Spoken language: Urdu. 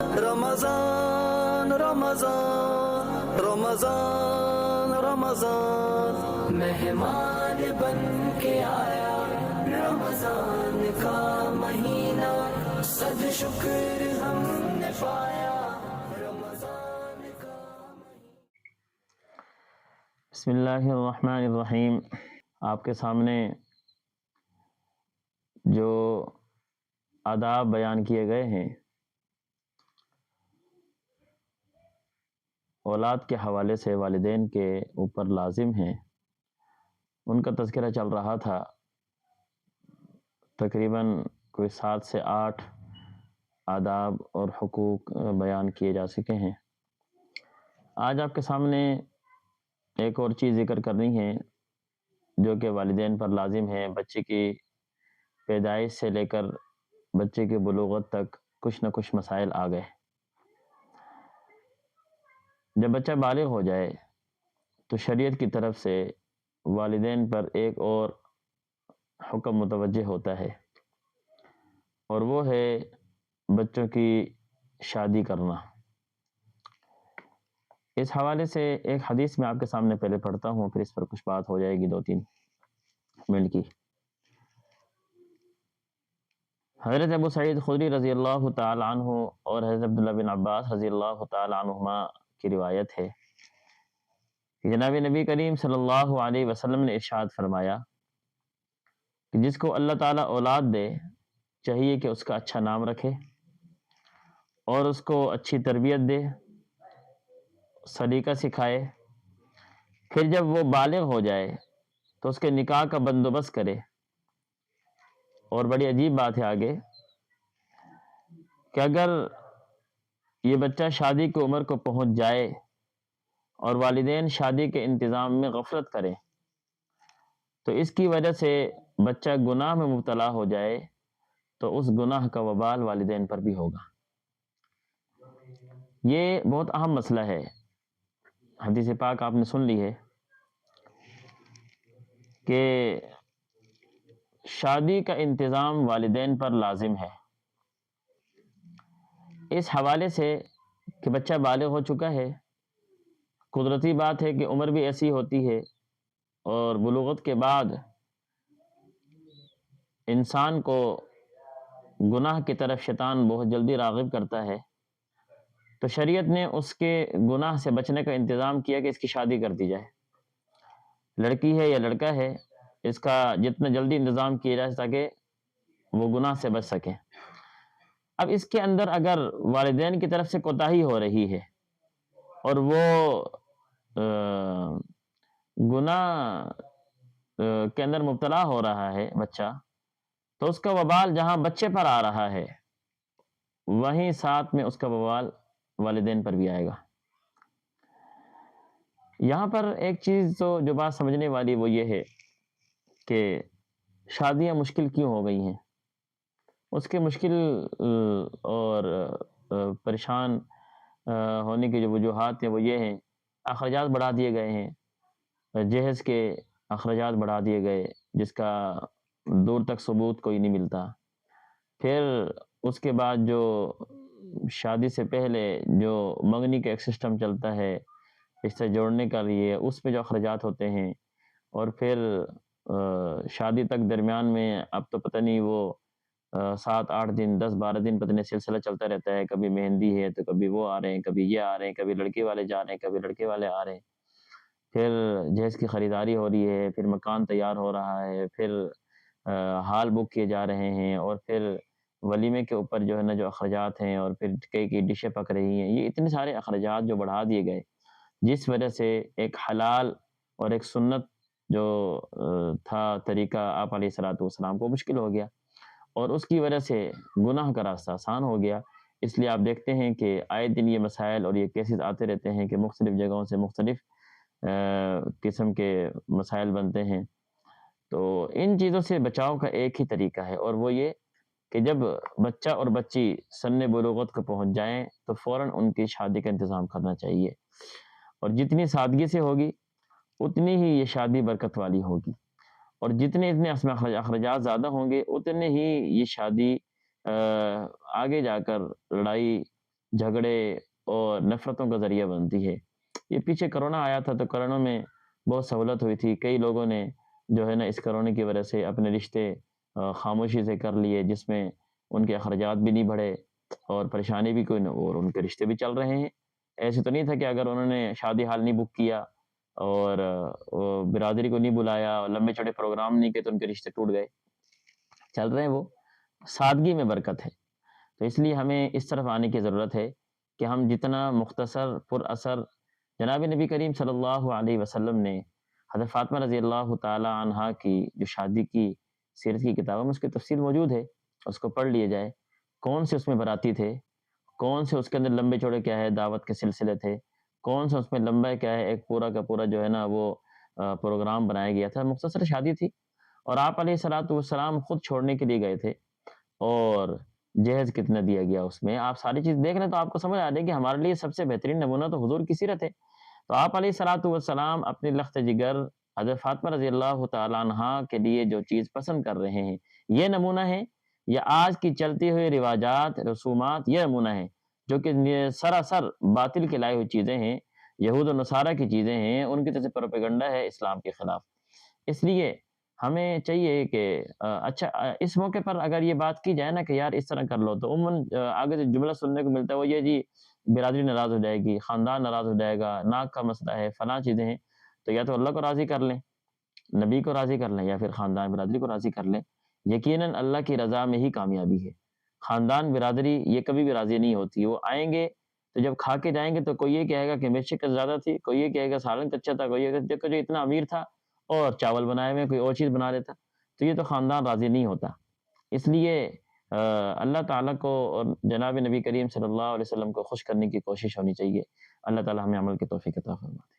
رمضان رمضان رمضان رمضان مہمان بن کے آیا رمضان کا مہینہ، صد شکر ہم نے پایا رمضان کا مہینہ۔ بسم اللہ الرحمن الرحیم۔ آپ کے سامنے جو آداب بیان کیے گئے ہیں اولاد کے حوالے سے والدین کے اوپر لازم ہیں، ان کا تذکرہ چل رہا تھا۔ تقریباً کوئی 7 سے 8 آداب اور حقوق بیان کیے جا سکے ہیں۔ آج آپ کے سامنے ایک اور چیز ذکر کرنی ہے جو کہ والدین پر لازم ہے۔ بچے کی پیدائش سے لے کر بچے کی بلوغت تک کچھ نہ کچھ مسائل آ گئے۔ جب بچہ بالغ ہو جائے تو شریعت کی طرف سے والدین پر ایک اور حکم متوجہ ہوتا ہے، اور وہ ہے بچوں کی شادی کرنا۔ اس حوالے سے ایک حدیث میں آپ کے سامنے پہلے پڑھتا ہوں، پھر اس پر کچھ بات ہو جائے گی 2-3 منٹ کی۔ حضرت ابو سعید خدری رضی اللہ تعالی عنہ اور حضرت عبداللہ بن عباس رضی اللہ تعالی عنہما کی روایت ہے کہ جناب نبی کریم صلی اللہ علیہ وسلم نے ارشاد فرمایا کہ جس کو اللہ تعالیٰ اولاد دے چاہیے کہ اس کا اچھا نام رکھے اور اس کو اچھی تربیت دے، سلیقہ سکھائے، پھر جب وہ بالغ ہو جائے تو اس کے نکاح کا بندوبست کرے۔ اور بڑی عجیب بات ہے آگے کہ اگر یہ بچہ شادی کی عمر کو پہنچ جائے اور والدین شادی کے انتظام میں غفلت کریں تو اس کی وجہ سے بچہ گناہ میں مبتلا ہو جائے تو اس گناہ کا وبال والدین پر بھی ہوگا۔ یہ بہت اہم مسئلہ ہے۔ حدیث پاک آپ نے سن لی ہے کہ شادی کا انتظام والدین پر لازم ہے، اس حوالے سے کہ بچہ بالغ ہو چکا ہے۔ قدرتی بات ہے کہ عمر بھی ایسی ہوتی ہے، اور بلوغت کے بعد انسان کو گناہ کی طرف شیطان بہت جلدی راغب کرتا ہے، تو شریعت نے اس کے گناہ سے بچنے کا انتظام کیا کہ اس کی شادی کر دی جائے۔ لڑکی ہے یا لڑکا ہے، اس کا جتنا جلدی انتظام کیا جائے تاکہ وہ گناہ سے بچ سکیں۔ اب اس کے اندر اگر والدین کی طرف سے کوتاہی ہو رہی ہے اور وہ گناہ کے اندر مبتلا ہو رہا ہے بچہ، تو اس کا وبال جہاں بچے پر آ رہا ہے وہیں ساتھ میں اس کا وبال والدین پر بھی آئے گا۔ یہاں پر ایک چیز تو جو بات سمجھنے والی وہ یہ ہے کہ شادیاں مشکل کیوں ہو گئی ہیں۔ اس کے مشکل اور پریشان ہونے کی جو وجوہات ہیں وہ یہ ہیں، اخراجات بڑھا دیے گئے ہیں، جہیز کے اخراجات بڑھا دیے گئے جس کا دور تک ثبوت کوئی نہیں ملتا۔ پھر اس کے بعد جو شادی سے پہلے جو منگنی کا ایک سسٹم چلتا ہے رشتہ جوڑنے کا لیے، اس پہ جو اخراجات ہوتے ہیں، اور پھر شادی تک درمیان میں اب تو پتہ نہیں وہ 7-8 دن 10-12 دن پتہ نہیں سلسلہ چلتا رہتا ہے، کبھی مہندی ہے تو کبھی وہ آ رہے ہیں، کبھی یہ آ رہے ہیں، کبھی لڑکی والے جا رہے ہیں، کبھی لڑکے والے آ رہے ہیں، پھر جہیز کی خریداری ہو رہی ہے، پھر مکان تیار ہو رہا ہے، پھر ہال بک کیے جا رہے ہیں، اور پھر ولیمے کے اوپر جو ہے نا جو اخراجات ہیں، اور پھر کئی ڈشیں پک رہی ہیں۔ یہ اتنے سارے اخراجات جو بڑھا دیے گئے جس وجہ سے ایک حلال اور ایک سنت جو تھا طریقہ آپ علیہ الصلوۃ والسلام کو مشکل ہو گیا، اور اس کی وجہ سے گناہ کا راستہ آسان ہو گیا۔ اس لیے آپ دیکھتے ہیں کہ آئے دن یہ مسائل اور یہ کیسز آتے رہتے ہیں کہ مختلف جگہوں سے مختلف قسم کے مسائل بنتے ہیں۔ تو ان چیزوں سے بچاؤ کا ایک ہی طریقہ ہے، اور وہ یہ کہ جب بچہ اور بچی سن بلوغت کو پہنچ جائیں تو فوراً ان کی شادی کا انتظام کرنا چاہیے، اور جتنی سادگی سے ہوگی اتنی ہی یہ شادی برکت والی ہوگی، اور جتنے اس میں اخراجات زیادہ ہوں گے اتنے ہی یہ شادی آگے جا کر لڑائی جھگڑے اور نفرتوں کا ذریعہ بنتی ہے۔ یہ پیچھے کرونا آیا تھا تو کرونا میں بہت سہولت ہوئی تھی، کئی لوگوں نے جو ہے نا اس کرونے کی وجہ سے اپنے رشتے خاموشی سے کر لیے، جس میں ان کے اخراجات بھی نہیں بڑھے اور پریشانی بھی کوئی نہ، اور ان کے رشتے بھی چل رہے ہیں۔ ایسے تو نہیں تھا کہ اگر انہوں نے شادی ہال نہیں بک کیا اور برادری کو نہیں بلایا اور لمبے چوڑے پروگرام نہیں کیے تو ان کے رشتے ٹوٹ گئے، چل رہے ہیں وہ۔ سادگی میں برکت ہے، تو اس لیے ہمیں اس طرف آنے کی ضرورت ہے کہ ہم جتنا مختصر پر اثر، جناب نبی کریم صلی اللہ علیہ وسلم نے حضرت فاطمہ رضی اللہ تعالی عنہا کی جو شادی کی سیرت کی کتابوں میں اس کی تفصیل موجود ہے، اس کو پڑھ لیا جائے، کون سے اس میں براتی تھے، کون سے اس کے اندر لمبے چوڑے کیا ہے دعوت کے سلسلے تھے، کون سا اس میں لمبا کیا ہے ایک پورا کا پورا جو ہے نا وہ پروگرام بنایا گیا تھا۔ مختصر شادی تھی اور آپ علیہ الصلوۃ والسلام خود چھوڑنے کے لیے گئے تھے، اور جہیز کتنا دیا گیا اس میں، آپ ساری چیز دیکھ لیں تو آپ کو سمجھ آ جائے کہ ہمارے لیے سب سے بہترین نمونہ تو حضور کی سیرت ہے۔ تو آپ علیہ الصلوۃ والسلام اپنی لخت جگر حضرت فاطمہ رضی اللہ تعالیٰ عنہا کے لیے جو چیز پسند کر رہے ہیں، یہ نمونہ ہے، یا آج کی چلتی ہوئی رواجات رسومات یہ نمونہ ہے، جو کہ سراسر باطل کے لائے ہوئی چیزیں ہیں، یہود و نصارہ کی چیزیں ہیں، ان کی طرف سے پروپیگنڈا ہے اسلام کے خلاف۔ اس لیے ہمیں چاہیے کہ اچھا اس موقع پر اگر یہ بات کی جائے نا کہ یار اس طرح کر لو، تو عموماً آگے سے جملہ سننے کو ملتا ہے وہ یہ جی برادری ناراض ہو جائے گی، خاندان ناراض ہو جائے گا، ناک کا مسئلہ ہے، فلاں چیزیں ہیں، تو یا تو اللہ کو راضی کر لیں، نبی کو راضی کر لیں، یا پھر خاندان برادری کو راضی کر لیں۔ یقیناً اللہ کی رضا میں ہی کامیابی ہے۔ خاندان برادری یہ کبھی بھی راضی نہیں ہوتی، وہ آئیں گے تو جب کھا کے جائیں گے تو کوئی یہ کہے گا کہ مرچ شکر زیادہ تھی، کوئی یہ کہے گا سالن کچا تھا، کوئی یہ کہے گا دیکھو جو اتنا امیر تھا اور چاول بنائے ہوئے کوئی اور چیز بنا لیتا، تو یہ تو خاندان راضی نہیں ہوتا۔ اس لیے اللہ تعالیٰ کو اور جناب نبی کریم صلی اللہ علیہ وسلم کو خوش کرنے کی کوشش ہونی چاہیے۔ اللہ تعالیٰ ہمیں عمل کی توفیق عطا فرمائے۔